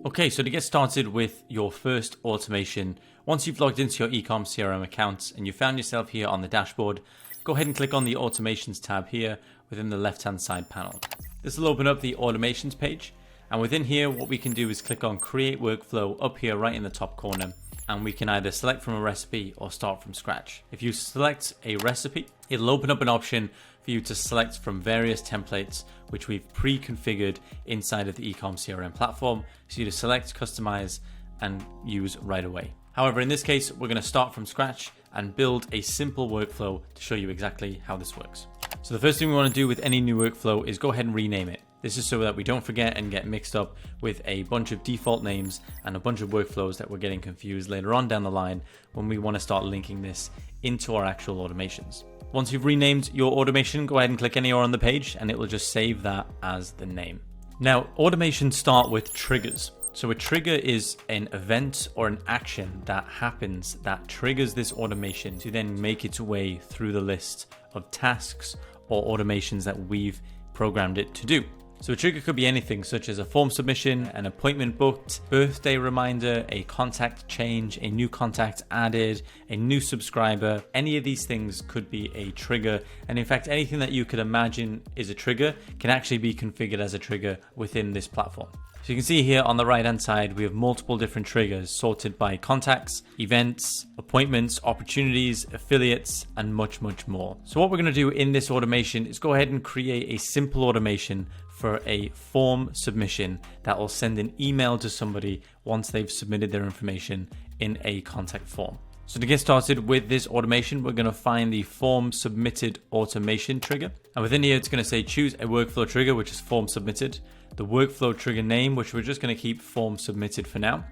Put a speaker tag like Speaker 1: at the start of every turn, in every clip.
Speaker 1: Okay, so to get started with your first automation, once you've logged into your ecom CRM account and you found yourself here on the dashboard, go ahead and click on the Automations tab here within the left-hand side panel. This will open up the Automations page, and within here what we can do is click on Create Workflow up here right in the top corner, and we can either select from a recipe or start from scratch. If you select a recipe, it'll open up an option for you to select from various templates which we've pre-configured inside of the ecom CRM platform, so you to select, customize, and use right away. However, in this case, we're going to start from scratch and build a simple workflow to show you exactly how this works. So the first thing we want to do with any new workflow is go ahead and rename it. This is so that we don't forget and get mixed up with a bunch of default names and a bunch of workflows that we're getting confused later on down the line when we want to start linking this into our actual automations. Once you've renamed your automation, go ahead and click anywhere on the page and it will just save that as the name. Now, automations start with triggers. So a trigger is an event or an action that happens that triggers this automation to then make its way through the list of tasks or automations that we've programmed it to do. So a trigger could be anything such as a form submission, an appointment booked, birthday reminder, a contact change, a new contact added, a new subscriber. Any of these things could be a trigger. And in fact, anything that you could imagine is a trigger can actually be configured as a trigger within this platform. So you can see here on the right hand side, we have multiple different triggers sorted by contacts, events, appointments, opportunities, affiliates, and much, much more. So what we're going to do in this automation is go ahead and create a simple automation for a form submission that will send an email to somebody once they've submitted their information in a contact form. So to get started with this automation, we're going to find the form submitted automation trigger. And within here, it's going to say choose a workflow trigger, which is form submitted, the workflow trigger name, which we're just going to keep form submitted for now,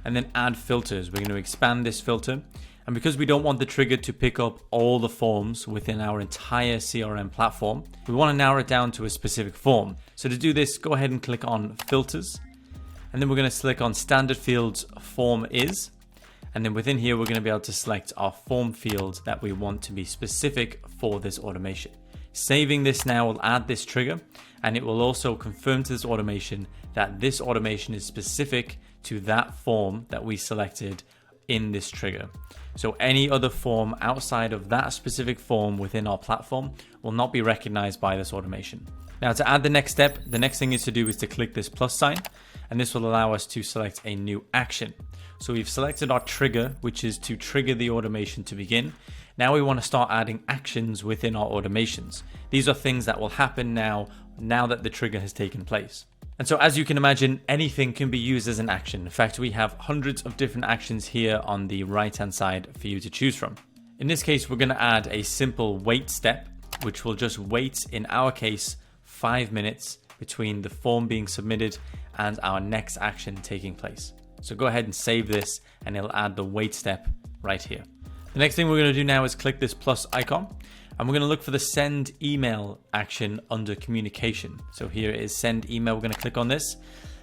Speaker 1: and then add filters. We're going to expand this filter. And because we don't want the trigger to pick up all the forms within our entire CRM platform, we want to narrow it down to a specific form. So to do this, go ahead and click on filters, and then we're going to select on standard fields form is. And then within here, we're going to be able to select our form field that we want to be specific for this automation. Saving this now will add this trigger, and it will also confirm to this automation that this automation is specific to that form that we selected in this trigger. So any other form outside of that specific form within our platform will not be recognized by this automation. Now to add the next step, the next thing is to click this plus sign, and this will allow us to select a new action. So we've selected our trigger, which is to trigger the automation to begin. Now we want to start adding actions within our automations. These are things that will happen now that the trigger has taken place. And so as you can imagine, anything can be used as an action. In fact, we have hundreds of different actions here on the right-hand side for you to choose from. In this case, we're going to add a simple wait step, which will just wait, in our case, 5 minutes between the form being submitted and our next action taking place. So go ahead and save this, and it'll add the wait step right here. The next thing we're going to do now is click this plus icon, and we're going to look for the send email action under communication. So here is send email. We're going to click on this,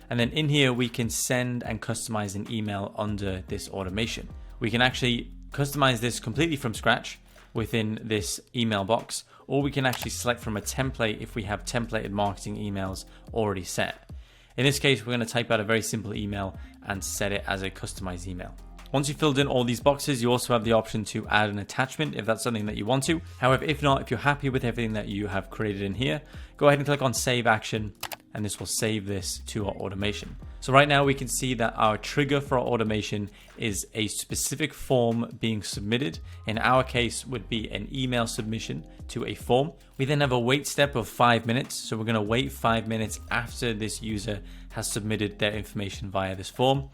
Speaker 1: and then in here we can send and customize an email under this automation. We can actually customize this completely from scratch within this email box, or we can actually select from a template if we have templated marketing emails already set. In this case, we're going to type out a very simple email and set it as a customized email. Once you've filled in all these boxes, you also have the option to add an attachment if that's something that you want to. However, if not, if you're happy with everything that you have created in here, go ahead and click on Save Action, and this will save this to our automation. So right now we can see that our trigger for our automation is a specific form being submitted. In our case, would be an email submission to a form. We then have a wait step of 5 minutes. So we're going to wait 5 minutes after this user has submitted their information via this form.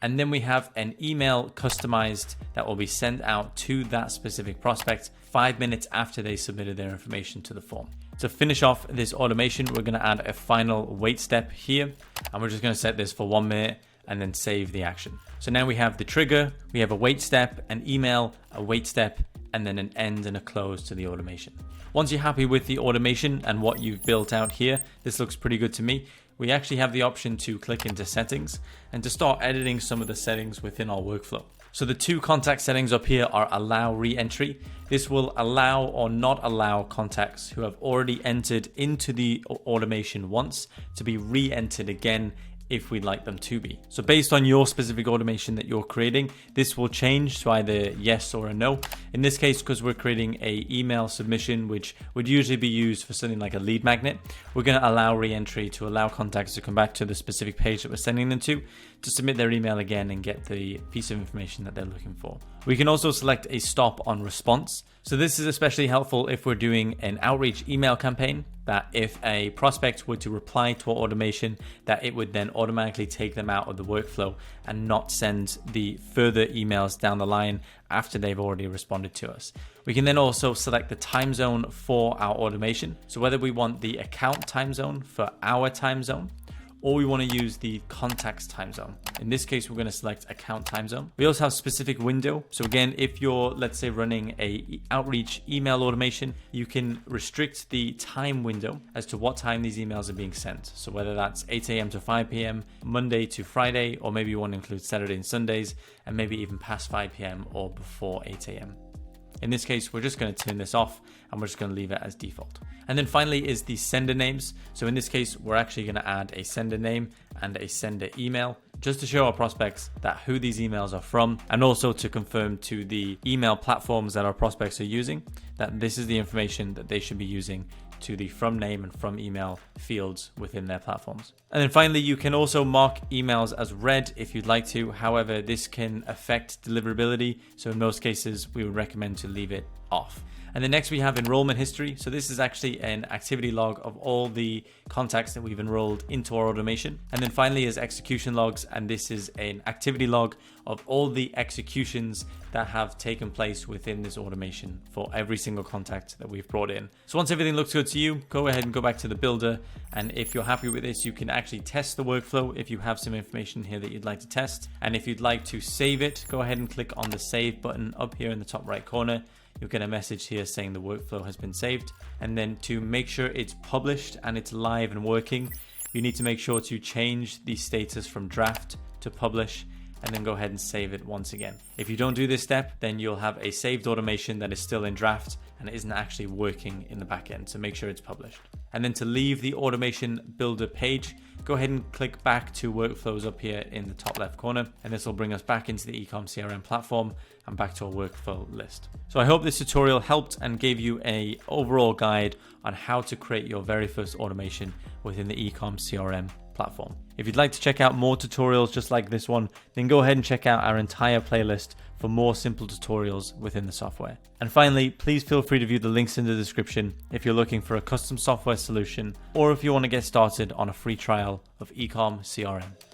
Speaker 1: And then we have an email customized that will be sent out to that specific prospect 5 minutes after they submitted their information to the form. To finish off this automation, we're going to add a final wait step here, and we're just going to set this for 1 minute and then save the action. So now we have the trigger, we have a wait step, an email, a wait step, and then an end and a close to the automation. Once you're happy with the automation and what you've built out here, this looks pretty good to me. We actually have the option to click into settings and to start editing some of the settings within our workflow. So the two contact settings up here are allow re-entry. This will allow or not allow contacts who have already entered into the automation once to be re-entered again if we'd like them to be. So based on your specific automation that you're creating, this will change to either yes or a no. In this case, because we're creating a email submission, which would usually be used for something like a lead magnet, we're going to allow re-entry to allow contacts to come back to the specific page that we're sending them to submit their email again and get the piece of information that they're looking for. We can also select a stop on response. So this is especially helpful if we're doing an outreach email campaign, that if a prospect were to reply to our automation, that it would then automatically take them out of the workflow and not send the further emails down the line after they've already responded to us. We can then also select the time zone for our automation. So whether we want the account time zone for our time zone, or we want to use the contacts time zone. In this case, we're going to select account time zone. We also have specific window. So again, if you're, let's say, running a outreach email automation, you can restrict the time window as to what time these emails are being sent. So whether that's 8 a.m. to 5 p.m., Monday to Friday, or maybe you want to include Saturday and Sundays, and maybe even past 5 p.m. or before 8 a.m. In this case, we're just going to turn this off and we're just going to leave it as default. And then finally is the sender names. So in this case, we're actually going to add a sender name and a sender email just to show our prospects that who these emails are from, and also to confirm to the email platforms that our prospects are using that this is the information that they should be using to the from name and from email fields within their platforms. And then finally, you can also mark emails as read if you'd like to. However, this can affect deliverability. So in most cases, we would recommend to leave it off. And then next we have enrollment history. So this is actually an activity log of all the contacts that we've enrolled into our automation. And then finally is execution logs. And this is an activity log of all the executions that have taken place within this automation for every single contact that we've brought in. So once everything looks good to you, go ahead and go back to the builder. And if you're happy with this, you can actually test the workflow if you have some information here that you'd like to test. And if you'd like to save it, go ahead and click on the save button up here in the top right corner. You'll get a message here saying the workflow has been saved. And then to make sure it's published and it's live and working, you need to make sure to change the status from draft to publish, and then go ahead and save it once again. If you don't do this step, then you'll have a saved automation that is still in draft and it isn't actually working in the back end. So make sure it's published. And then to leave the automation builder page, go ahead and click back to workflows up here in the top left corner. And this will bring us back into the ecom CRM platform and back to our workflow list. So I hope this tutorial helped and gave you an overall guide on how to create your very first automation within the ecom CRM platform. If you'd like to check out more tutorials just like this one, then go ahead and check out our entire playlist for more simple tutorials within the software. And finally, please feel free to view the links in the description if you're looking for a custom software solution or if you want to get started on a free trial of ecom CRM.